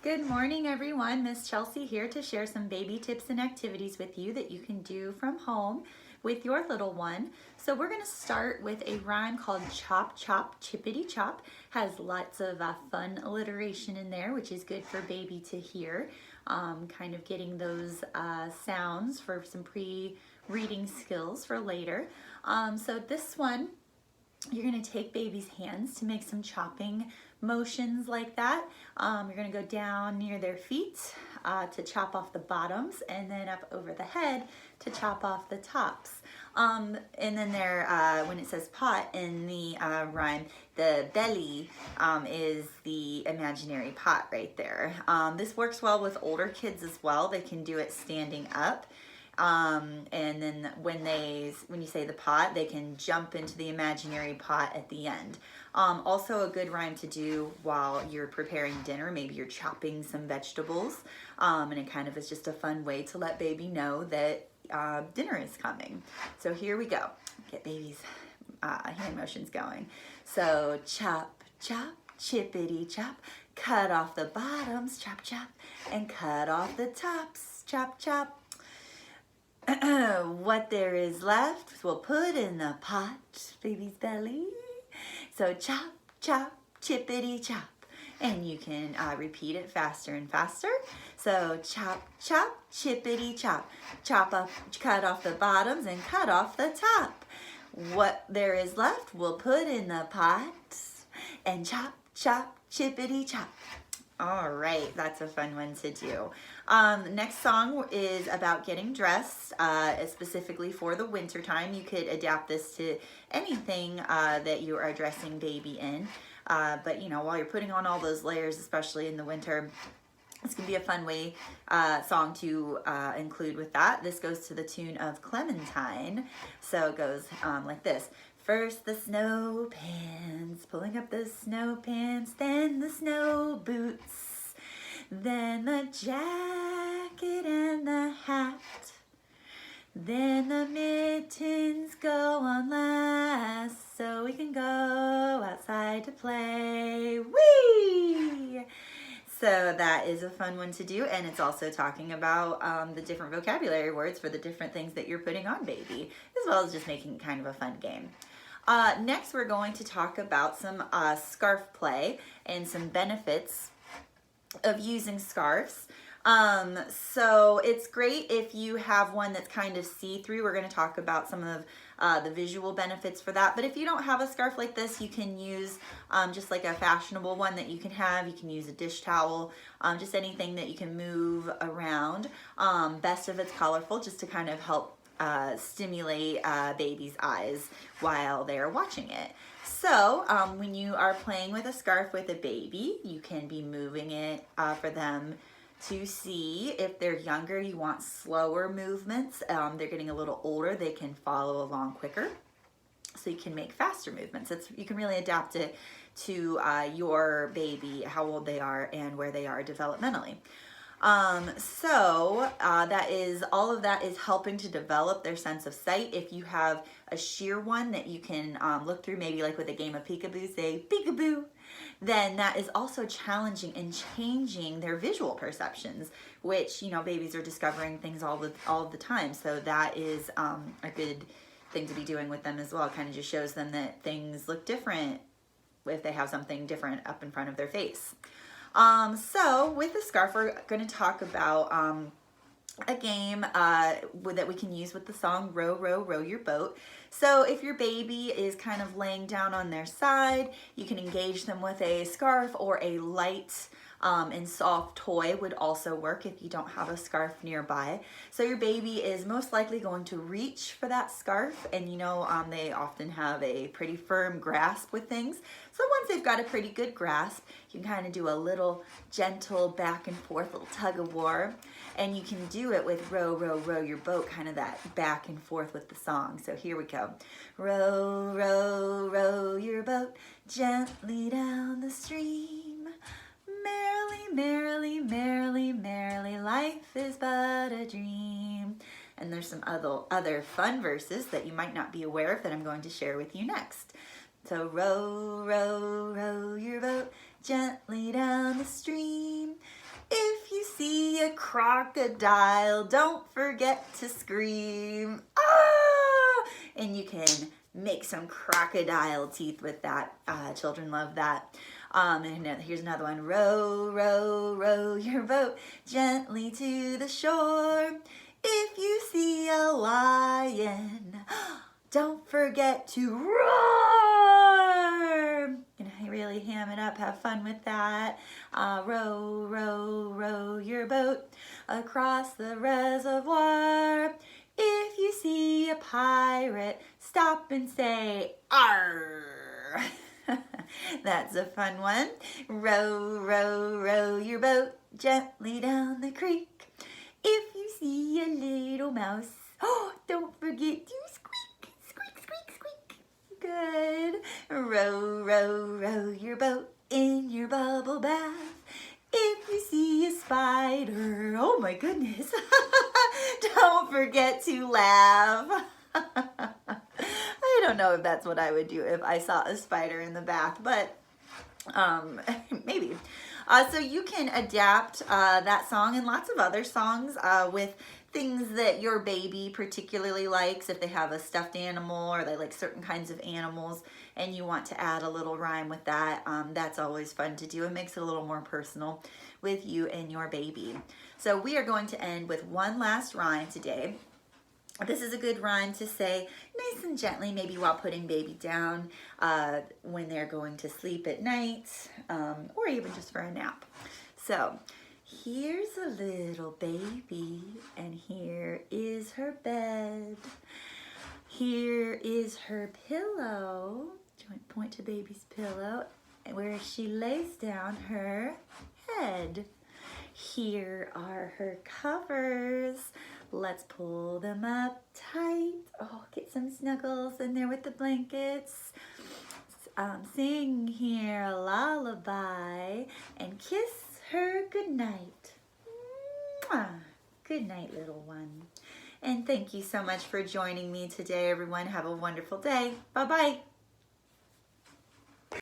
Good morning, everyone. Miss Chelsea here to share some baby tips and activities with you that you can do from home with your little one. So we're going to start with a rhyme called Chop Chop Chippity Chop. Has lots of fun alliteration in there, which is good for baby to hear. Kind of getting those sounds for some pre-reading skills for later. So this one, you're going to take baby's hands to make some chopping motions like that. You're going to go down near their feet to chop off the bottoms, and then up over the head to chop off the tops. And then there, when it says pot in the rhyme, the belly is the imaginary pot right there. This works well with older kids as well. They can do it standing up. And then when you say the pot, they can jump into the imaginary pot at the end. Also a good rhyme to do while you're preparing dinner. Maybe you're chopping some vegetables, and it kind of is just a fun way to let baby know that dinner is coming. So here we go. Get baby's hand motions going. So chop, chop, chippity chop, cut off the bottoms, chop, chop, and cut off the tops, chop, chop. What there is left we'll put in the pot, baby's belly. So chop, chop, chippity chop. And you can repeat it faster and faster. So chop, chop, chippity chop. Chop up, cut off the bottoms and cut off the top. What there is left we'll put in the pot. And chop, chop, chippity chop. All right, that's a fun one to do. The next song is about getting dressed, specifically for the winter time. You could adapt this to anything that you are dressing baby in. But you know, while you're putting on all those layers, especially in the winter, it's gonna be a fun song to include with that. This goes to the tune of Clementine. So it goes like this. First the snow pants, pulling up the snow pants, then the snow boots, then the jacket and the hat, then the mittens go on last, so we can go outside to play. Whee! So that is a fun one to do, and it's also talking about the different vocabulary words for the different things that you're putting on baby, as well as just making it kind of a fun game. Next, we're going to talk about some scarf play and some benefits of using scarves. So it's great if you have one that's kind of see-through. We're going to talk about some of the visual benefits for that. But if you don't have a scarf like this, you can use just like a fashionable one that you can have. You can use a dish towel, just anything that you can move around. Best if it's colorful, just to kind of help stimulate baby's eyes while they're watching it. So when you are playing with a scarf with a baby, you can be moving it for them to see. If they're younger, you want slower movements. They're getting a little older, they can follow along quicker. So you can make faster movements. You can really adapt it to your baby, how old they are and where they are developmentally. All of that is helping to develop their sense of sight. If you have a sheer one that you can look through, maybe like with a game of peekaboo, say peekaboo, then that is also challenging and changing their visual perceptions, which, you know, babies are discovering things all the time. So that is a good thing to be doing with them as well. It kind of just shows them that things look different if they have something different up in front of their face. So with the scarf, we're going to talk about a game that we can use with the song Row, Row, Row Your Boat. So if your baby is kind of laying down on their side, you can engage them with a scarf, or a light and soft toy would also work if you don't have a scarf nearby. So your baby is most likely going to reach for that scarf, and you know they often have a pretty firm grasp with things. So once they've got a pretty good grasp, you can kind of do a little gentle back and forth, little tug of war, and you can do it with row, row, row your boat, kind of that back and forth with the song. So here we go. Row, row, row your boat gently down the stream. Merrily, merrily, merrily, merrily, life is but a dream. And there's some other fun verses that you might not be aware of that I'm going to share with you next. So row, row, row your boat gently down the stream. crocodile, don't forget to scream. Ah! And you can make some crocodile teeth with that. Children love that. And here's another one. Row, row, row your boat gently to the shore. If you see a lion, don't forget to roar. And really ham it up, have fun with that. Row, row, row your boat across the reservoir. If you see a pirate, stop and say, "Arr!" That's a fun one. Row, row, row your boat gently down the creek. If you see a little mouse, don't forget to squeak, squeak, squeak, squeak. Good. Row, row, row your boat in your bubble bath. If you see a spider, oh my goodness, don't forget to laugh. I don't know if that's what I would do if I saw a spider in the bath, but maybe. So you can adapt that song and lots of other songs with things that your baby particularly likes. If they have a stuffed animal or they like certain kinds of animals and you want to add a little rhyme with that, that's always fun to do. It makes it a little more personal with you and your baby. So we are going to end with one last rhyme today. This is a good rhyme to say nice and gently, maybe while putting baby down when they're going to sleep at night, or even just for a nap. So here's a little baby, and here is her bed. Here is her pillow. Point to baby's pillow, where she lays down her head. Here are her covers. Let's pull them up tight. Oh, get some snuggles in there with the blankets. Sing here a lullaby and kiss her goodnight. Mwah. Good night, little one. And thank you so much for joining me today, everyone. Have a wonderful day. Bye-bye.